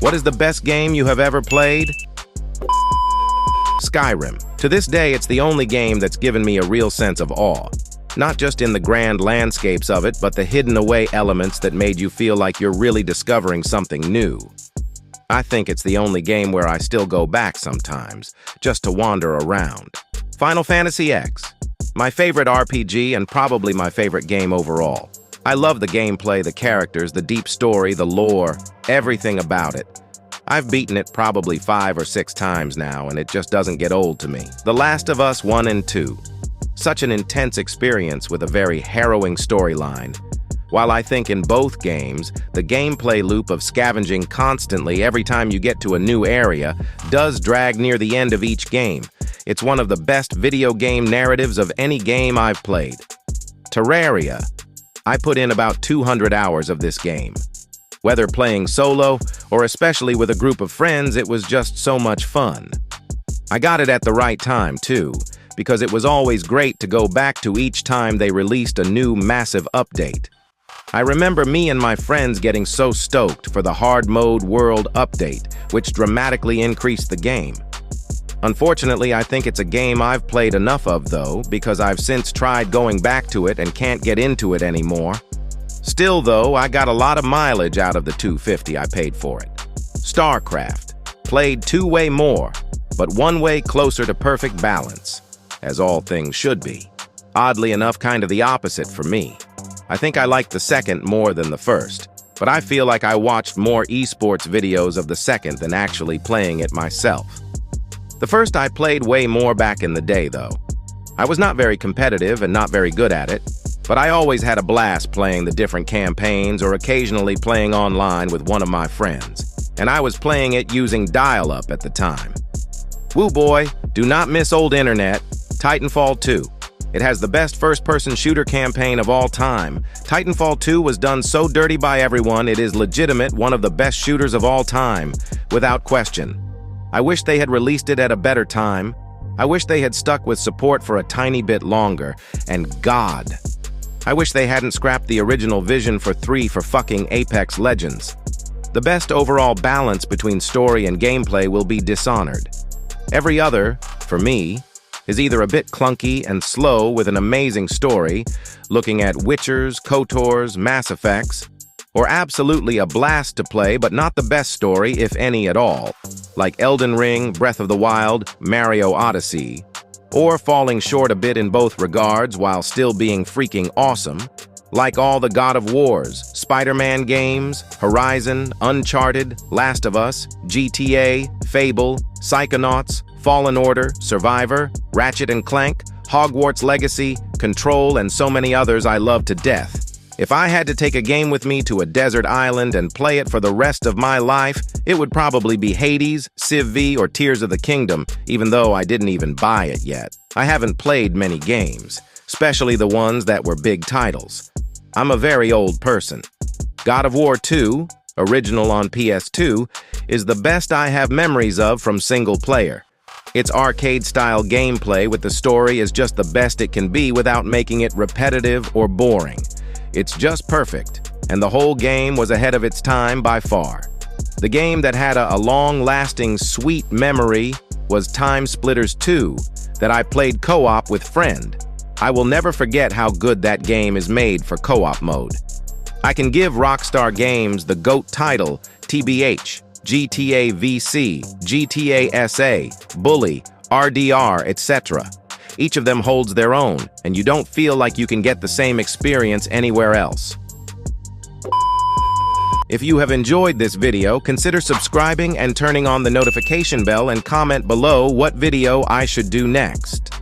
What is the best game you have ever played? Skyrim. To this day, it's the only game that's given me a real sense of awe. Not just in the grand landscapes of it, but the hidden away elements that made you feel like you're really discovering something new. I think it's the only game where I still go back sometimes, just to wander around. Final Fantasy X. My favorite RPG and probably my favorite game overall. I love the gameplay, the characters, the deep story, the lore, everything about it. I've beaten it probably 5 or 6 times now, and it just doesn't get old to me. The Last of Us 1 and 2. Such an intense experience with a very harrowing storyline. While I think in both games, the gameplay loop of scavenging constantly every time you get to a new area does drag near the end of each game. It's one of the best video game narratives of any game I've played. Terraria. I put in about 200 hours of this game. Whether playing solo or especially with a group of friends, it was just so much fun. I got it at the right time, too, because it was always great to go back to each time they released a new massive update. I remember me and my friends getting so stoked for the hard mode world update, which dramatically increased the game. Unfortunately, I think it's a game I've played enough of, though, because I've since tried going back to it and can't get into it anymore. Still, though, I got a lot of mileage out of the $250 I paid for it. StarCraft. Played 2 way more, but 1 way closer to perfect balance, as all things should be. Oddly enough, kind of the opposite for me. I think I liked the second more than the first, but I feel like I watched more esports videos of the second than actually playing it myself. The first I played way more back in the day, though. I was not very competitive and not very good at it, but I always had a blast playing the different campaigns or occasionally playing online with one of my friends, and I was playing it using dial-up at the time. Woo boy, do not miss old internet. Titanfall 2. It has the best first-person shooter campaign of all time. Titanfall 2 was done so dirty by everyone, it is legitimate one of the best shooters of all time, without question. I wish they had released it at a better time. I wish they had stuck with support for a tiny bit longer. And God, I wish they hadn't scrapped the original vision for 3 for fucking Apex Legends. The best overall balance between story and gameplay will be Dishonored. Every other, for me, is either a bit clunky and slow with an amazing story, looking at Witchers, KOTORs, Mass Effects, or absolutely a blast to play but not the best story, if any at all, like Elden Ring, Breath of the Wild, Mario Odyssey, or falling short a bit in both regards while still being freaking awesome, like all the God of Wars, Spider-Man games, Horizon, Uncharted, Last of Us, GTA, Fable, Psychonauts, Fallen Order, Survivor, Ratchet & Clank, Hogwarts Legacy, Control, and so many others I love to death. If I had to take a game with me to a desert island and play it for the rest of my life, it would probably be Hades, Civ V, or Tears of the Kingdom, even though I didn't even buy it yet. I haven't played many games, especially the ones that were big titles. I'm a very old person. God of War 2, original on PS2, is the best I have memories of from single player. Its arcade-style gameplay with the story is just the best it can be without making it repetitive or boring. It's just perfect, and the whole game was ahead of its time by far. The game that had a long-lasting, sweet memory was Time Splitters 2, that I played co-op with friend. I will never forget how good that game is made for co-op mode. I can give Rockstar Games the GOAT title, TBH, GTA VC, GTA SA, Bully, RDR, etc. Each of them holds their own, and you don't feel like you can get the same experience anywhere else. If you have enjoyed this video, consider subscribing and turning on the notification bell and comment below what video I should do next.